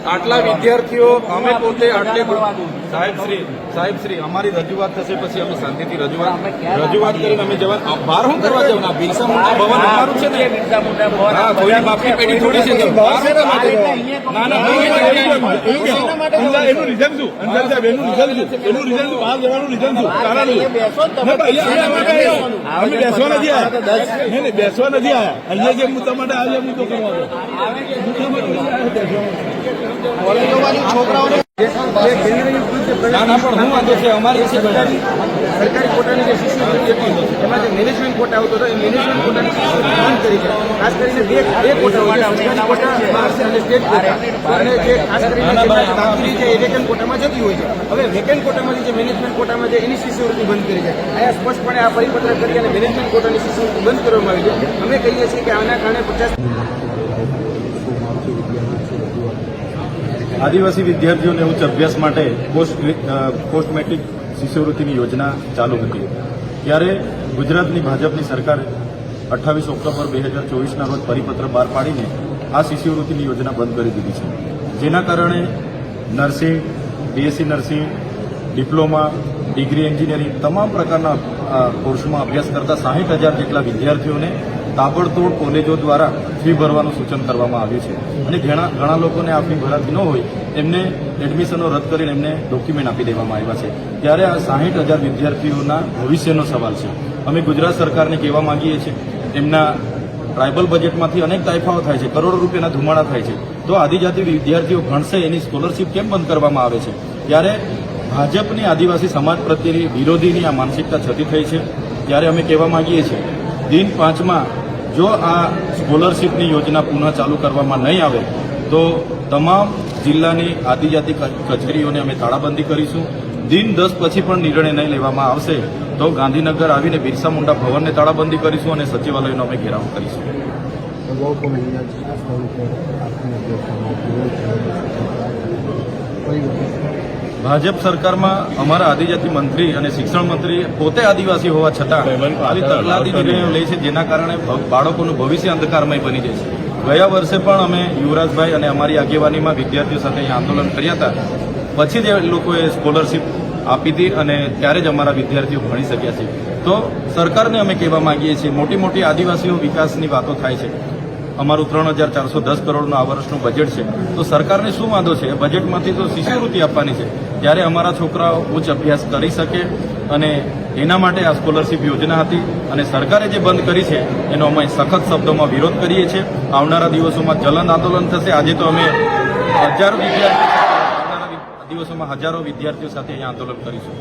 આટલા વિદ્યાર્થીઓ અમે પોતે આટલે સાહેબશ્રી અમારી રજૂઆત થશે પછી અમે શાંતિથી રજૂઆત કરીને અમે જવા બહાર શું કરવા જવાના? બિરસા મુંડા ભવન અમારું છે ને, હા, કોઈની બાપની પેઢી થોડી છે. એનું રીઝન શું? અંજાર સાહેબ એનું રીઝન બહાર જવાનું રીઝન શું? અમે બેસવા નથી આવ્યા, બેસવા નથી આવ્યા. અહીંયા જે મુદ્દા માટે આજે મુદ્દો કરવા છોકરાઓને પણ હું વાંધો છે અમારી સરકારી કોટાની જે શિષ્યવૃત્તિ હતી એમાં જે મેનેજમેન્ટ કોટા આવતો હતો એ મેનેજમેન્ટ કોટાની શિષ્યવૃત્તિ બંધ કરી છે. ખાસ કરીને બે કોટા હોય છે, સરકારી કોટા અને સ્ટેટ કોટા, અને જે ખાસ કરીને કામગીરી છે એ વેકેન્ટ કોટામાં જતી હોય છે. હવે વેકેન્ટ કોટામાંથી જે મેનેજમેન્ટ કોટામાં છે એની શિષ્યવૃત્તિ બંધ કરી છે. અહીંયા સ્પષ્ટપણે આ પરિપત્ર કરી અને મેનેજમેન્ટ કોટાની શિષ્યવૃત્તિ બંધ કરવામાં આવી છે. અમે કહીએ છીએ કે આના કારણે 50 આદિવાસી વિદ્યાર્થીઓને ઉચ્ચ અભ્યાસ માટે પોસ્ટ મેટ્રિક શિષ્યવૃત્તિની યોજના ચાલુ હતી. ત્યારે ગુજરાતની ભાજપની સરકારે 28 ઓક્ટોબર 2024ના રોજ પરિપત્ર બહાર પાડીને આ શિષ્યવૃત્તિની યોજના બંધ કરી દીધી છે. જેના કારણે nursing, BSc nursing, diploma, degree engineering તમામ પ્રકારના કોર્સમાં અભ્યાસ કરતા 60,000 જેટલા વિદ્યાર્થીઓને તાબડતોડ કોલેજો દ્વારા ફી ભરવાનું સૂચન કરવામાં આવ્યું છે. અને ઘણા લોકોને આ ફી ભરાતી ન હોય એમને એડમિશનો રદ કરીને એમને ડોક્યુમેન્ટ આપી દેવામાં આવ્યા છે. ત્યારે આ 60,000 વિદ્યાર્થીઓના ભવિષ્યનો સવાલ છે. અમે ગુજરાત સરકારને કહેવા માંગીએ છીએ, એમના ટ્રાઇબલ બજેટમાંથી અનેક તાઇફાઓ થાય છે, કરોડો રૂપિયાના ધુમાડા થાય છે, તો આદિજાતિ વિદ્યાર્થીઓ ભણશે એની સ્કોલરશીપ કેમ બંધ કરવામાં આવે છે? ત્યારે ભાજપની આદિવાસી સમાજ પ્રત્યેની વિરોધીની આ માનસિકતા છતી થઈ છે. ત્યારે અમે કહેવા માંગીએ છીએ, દિન 5માં જો આ સ્કોલરશીપની યોજના પુનઃ ચાલુ કરવામાં નહીં આવે તો તમામ જિલ્લાની આદિજાતિ કચેરીઓને અમે તાળાબંધી કરીશું. દિન 10 પછી પણ નિર્ણય નહીં લેવામાં આવશે તો ગાંધીનગર આવીને બિરસા મુંડા ભવનને તાળાબંધી કરીશું અને સચિવાલયનો અમે ઘેરાવ કરીશું. ભાજપ સરકારમાં અમારા આદિજાતિ મંત્રી અને શિક્ષણ મંત્રી પોતે આદિવાસી હોવા છતાં આવી તકલાદી નિર્ણયો લે છે, જેના કારણે બાળકોનું ભવિષ્ય અંધકારમય બની જાય છે. ગયા વર્ષે પણ અમે યુવરાજભાઈ અને અમારી આગેવાનીમાં વિદ્યાર્થીઓ સાથે અહીંયા આંદોલન કર્યા હતા. પછી જ એ લોકોએ સ્કોલરશીપ આપી હતી અને ત્યારે જ અમારા વિદ્યાર્થીઓ ભણી શક્યા છે. તો સરકારને અમે કહેવા માંગીએ છીએ, મોટી મોટી આદિવાસીઓ વિકાસની વાતો થાય છે. અમારું 3,410 કરોડનું આ વર્ષનું બજેટ છે, તો સરકારને શું વાંધો છે? બજેટમાંથી તો શિષ્યવૃત્તિ આપવાની છે, ત્યારે અમારા છોકરાઓ ઉચ્ચ અભ્યાસ કરી શકે. અને એના માટે આ સ્કોલરશીપ યોજના હતી અને સરકારે જે બંધ કરી છે એનો અમે સખત શબ્દોમાં વિરોધ કરીએ છીએ. આવનારા દિવસોમાં જલન આંદોલન થશે. આજે તો અમે હજારો વિદ્યાર્થીઓ સાથે અહીંયા આંદોલન કરીશું.